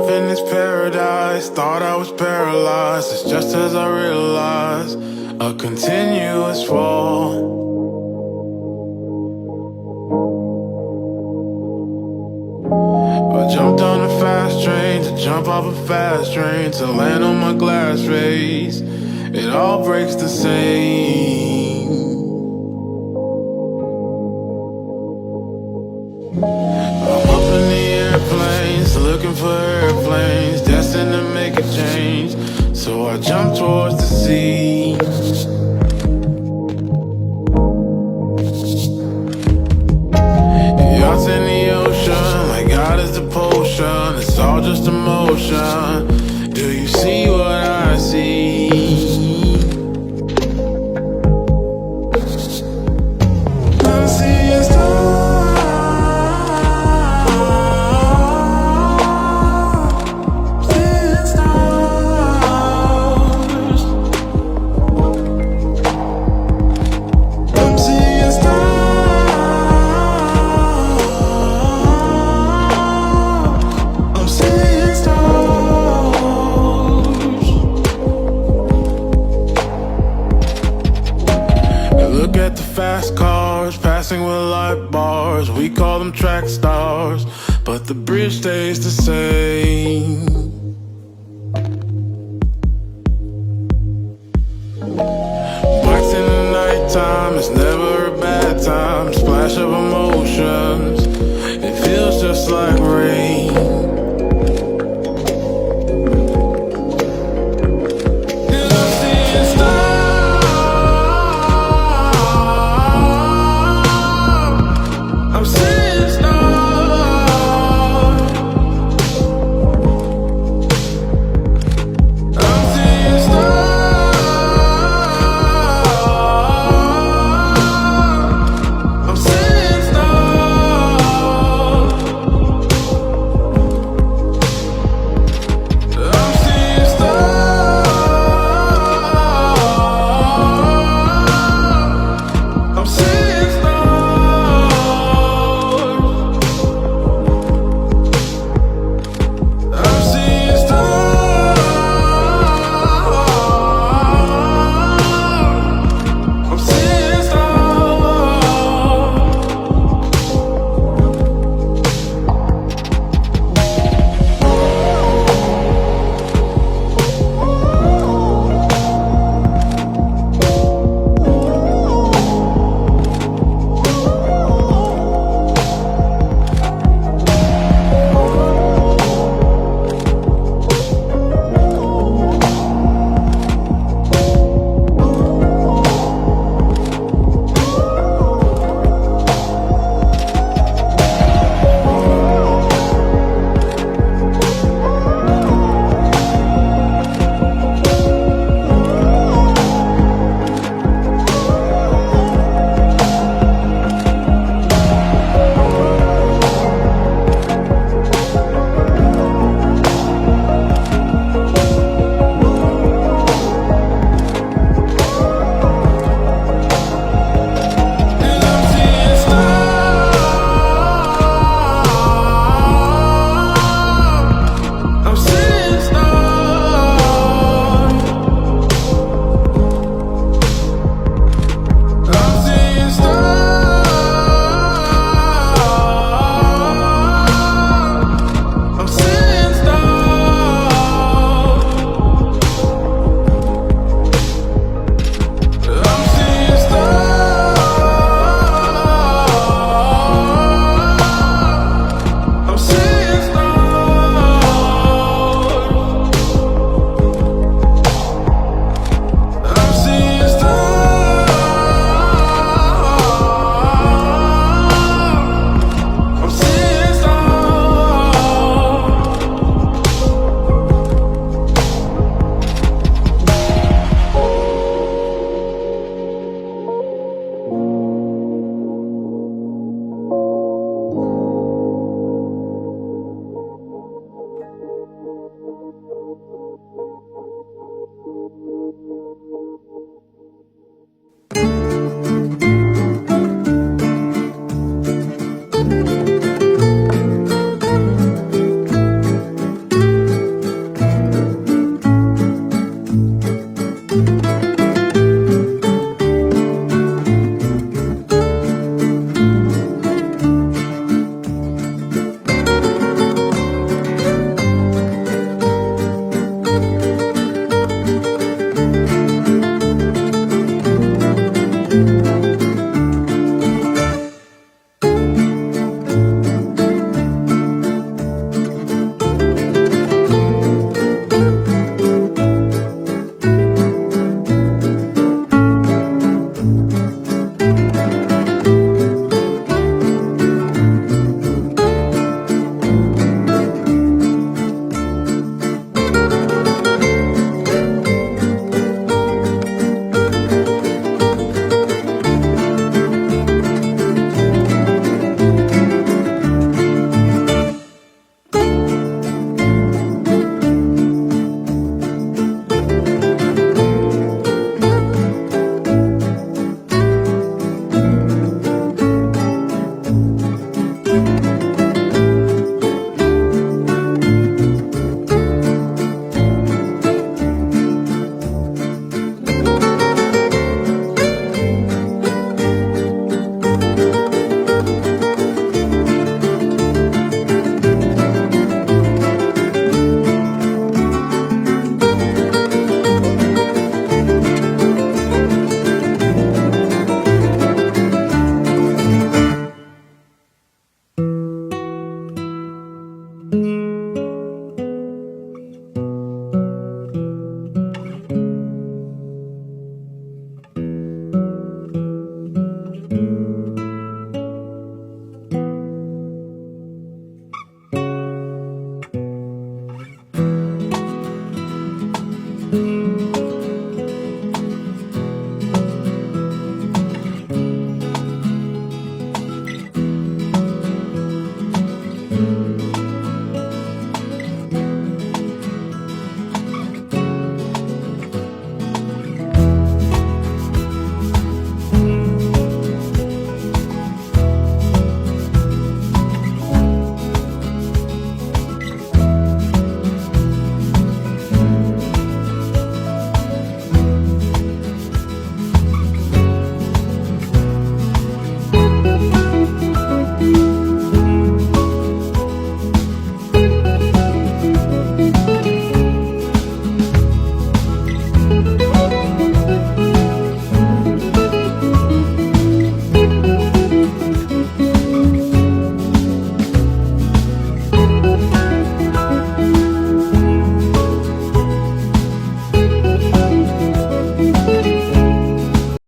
up in this paradise, thought I was paralyzed. It's just as I realized, a continuous fall. I jumped on a fast train to jump off a fast train to land on my glass face. It all breaks the same. I'm up in the airplanes, looking for airplanes, destined to make a change. So I jump towards the sea. Yachts in the ocean, like God is the potion. It's all just emotion. Do you see what I see? I'm seeing stars. Seeing stars. I'm seeing stars. I'm seeing stars. Look at the fast cars passing with light bars. We call them track stars, but the bridge stays the same. Bikes in the nighttime, it's never a bad time. Splash of emotions, it feels just like rain.